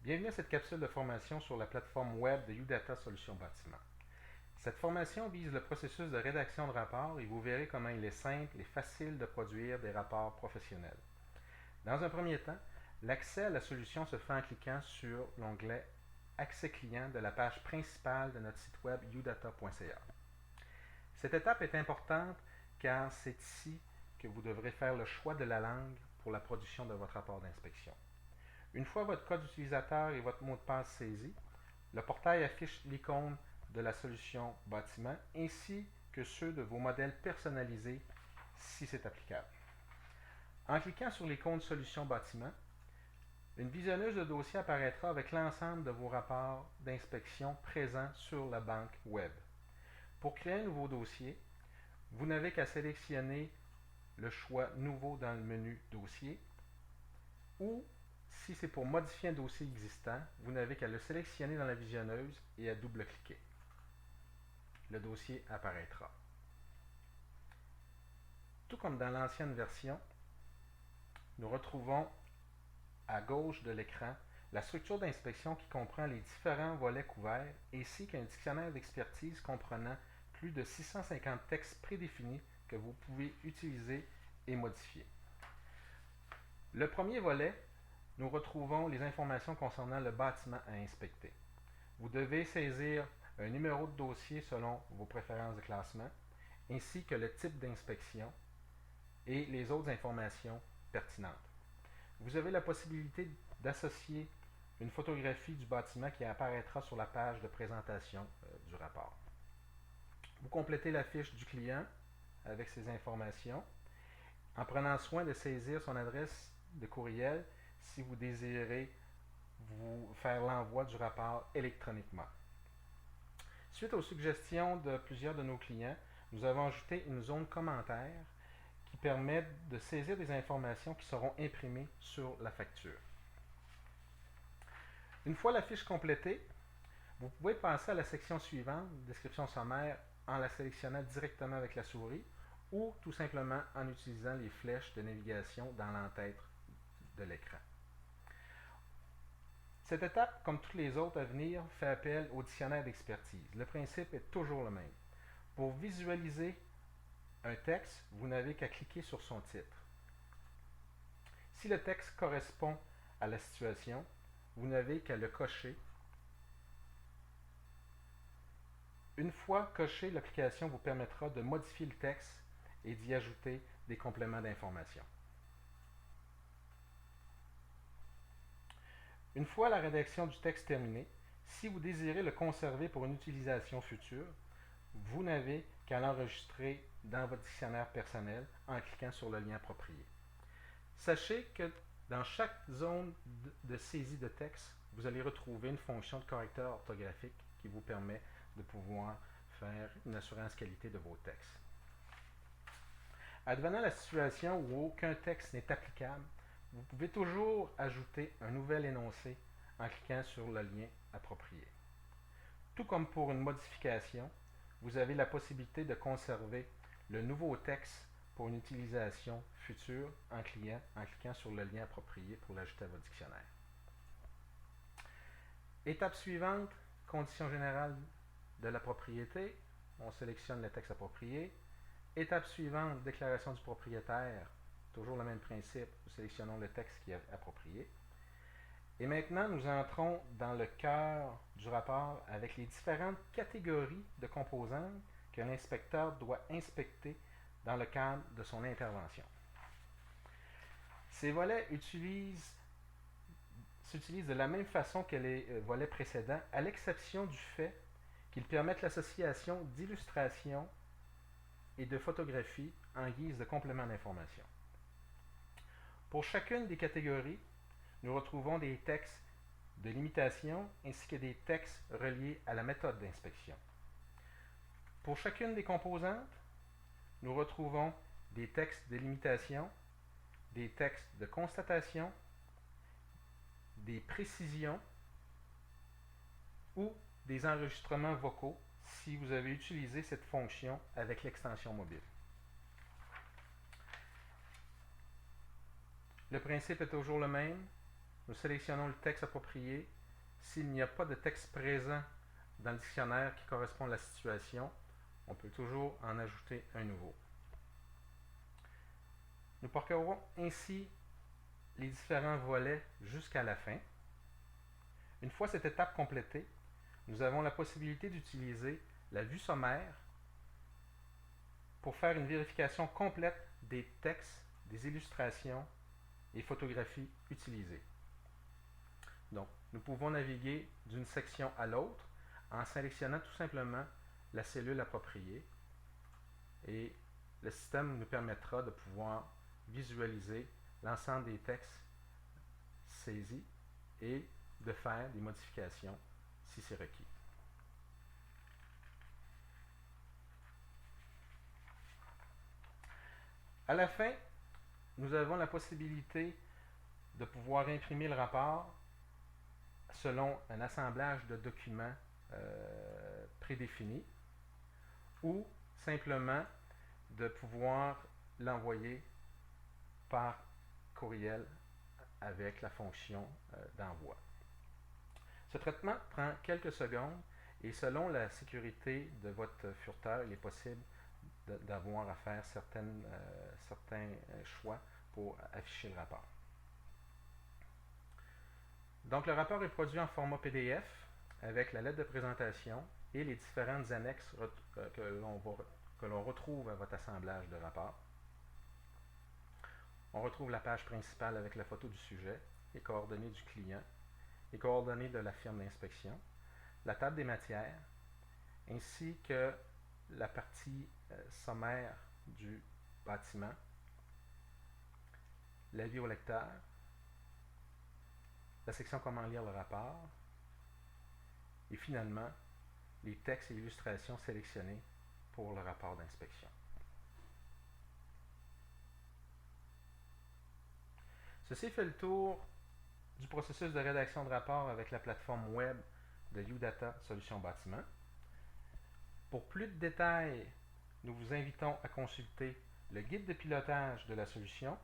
Bienvenue à cette capsule de formation sur la plateforme web de UData Solutions Bâtiment. Cette formation vise le processus de rédaction de rapports et vous verrez comment il est simple et facile de produire des rapports professionnels. Dans un premier temps, l'accès à la solution se fait en cliquant sur l'onglet Accès client de la page principale de notre site web udata.ca. Cette étape est importante car c'est ici que vous devrez faire le choix de la langue pour la production de votre rapport d'inspection. Une fois votre code utilisateur et votre mot de passe saisis, le portail affiche l'icône de la solution bâtiment ainsi que ceux de vos modèles personnalisés si c'est applicable. En cliquant sur l'icône Solution bâtiment, une visionneuse de dossier apparaîtra avec l'ensemble de vos rapports d'inspection présents sur la banque web. Pour créer un nouveau dossier, vous n'avez qu'à sélectionner le choix Nouveau dans le menu Dossier ou si c'est pour modifier un dossier existant, vous n'avez qu'à le sélectionner dans la visionneuse et à double-cliquer. Le dossier apparaîtra. Tout comme dans l'ancienne version, nous retrouvons à gauche de l'écran la structure d'inspection qui comprend les différents volets couverts ainsi qu'un dictionnaire d'expertise comprenant plus de 650 textes prédéfinis que vous pouvez utiliser et modifier. Le premier volet, nous retrouvons les informations concernant le bâtiment à inspecter. Vous devez saisir un numéro de dossier selon vos préférences de classement, ainsi que le type d'inspection et les autres informations pertinentes. Vous avez la possibilité d'associer une photographie du bâtiment qui apparaîtra sur la page de présentation du rapport. Vous complétez la fiche du client avec ces informations en prenant soin de saisir son adresse de courriel si vous désirez vous faire l'envoi du rapport électroniquement. Suite aux suggestions de plusieurs de nos clients, nous avons ajouté une zone commentaire qui permet de saisir des informations qui seront imprimées sur la facture. Une fois la fiche complétée, vous pouvez passer à la section suivante, description sommaire, en la sélectionnant directement avec la souris ou tout simplement en utilisant les flèches de navigation dans l'entête de l'écran. Cette étape, comme toutes les autres à venir, fait appel au dictionnaire d'expertise. Le principe est toujours le même. Pour visualiser un texte, vous n'avez qu'à cliquer sur son titre. Si le texte correspond à la situation, vous n'avez qu'à le cocher. Une fois coché, l'application vous permettra de modifier le texte et d'y ajouter des compléments d'information. Une fois la rédaction du texte terminée, si vous désirez le conserver pour une utilisation future, vous n'avez qu'à l'enregistrer dans votre dictionnaire personnel en cliquant sur le lien approprié. Sachez que dans chaque zone de saisie de texte, vous allez retrouver une fonction de correcteur orthographique qui vous permet de pouvoir faire une assurance qualité de vos textes. Advenant la situation où aucun texte n'est applicable, vous pouvez toujours ajouter un nouvel énoncé en cliquant sur le lien approprié. Tout comme pour une modification, vous avez la possibilité de conserver le nouveau texte pour une utilisation future en cliquant sur le lien approprié pour l'ajouter à votre dictionnaire. Étape suivante, conditions générales de la propriété. On sélectionne le texte approprié. Étape suivante, déclaration du propriétaire. Toujours le même principe, nous sélectionnons le texte qui est approprié. Et maintenant, nous entrons dans le cœur du rapport avec les différentes catégories de composantes que l'inspecteur doit inspecter dans le cadre de son intervention. Ces volets s'utilisent de la même façon que les volets précédents, à l'exception du fait qu'ils permettent l'association d'illustrations et de photographies en guise de complément d'information. Pour chacune des catégories, nous retrouvons des textes de limitation ainsi que des textes reliés à la méthode d'inspection. Pour chacune des composantes, nous retrouvons des textes de limitation, des textes de constatation, des précisions ou des enregistrements vocaux si vous avez utilisé cette fonction avec l'extension mobile. Le principe est toujours le même. Nous sélectionnons le texte approprié S'il n'y a pas de texte présent dans le dictionnaire qui correspond à la situation, on peut toujours en ajouter un nouveau. Nous parcourons ainsi les différents volets jusqu'à la fin. Une fois cette étape complétée, nous avons la possibilité d'utiliser la vue sommaire pour faire une vérification complète des textes, des illustrations et photographies utilisées. Donc, nous pouvons naviguer d'une section à l'autre en sélectionnant tout simplement la cellule appropriée et le système nous permettra de pouvoir visualiser l'ensemble des textes saisis et de faire des modifications si c'est requis. À la fin, nous avons la possibilité de pouvoir imprimer le rapport selon un assemblage de documents prédéfinis ou simplement de pouvoir l'envoyer par courriel avec la fonction d'envoi. Ce traitement prend quelques secondes et selon la sécurité de votre furteur, il est possible d'avoir à faire certains choix pour afficher le rapport. Donc le rapport est produit en format PDF avec la lettre de présentation et les différentes annexes que l'on retrouve à votre assemblage de rapport. On retrouve la page principale avec la photo du sujet, les coordonnées du client, les coordonnées de la firme d'inspection, la table des matières, ainsi que la partie sommaire du bâtiment, l'avis au lecteur, la section comment lire le rapport, et finalement les textes et illustrations sélectionnés pour le rapport d'inspection. Ceci fait le tour du processus de rédaction de rapport avec la plateforme web de UData Solutions Bâtiment. Pour plus de détails, nous vous invitons à consulter le guide de pilotage de la solution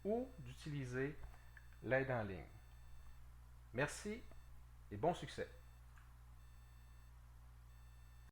ou d'utiliser l'aide en ligne. Merci et bon succès!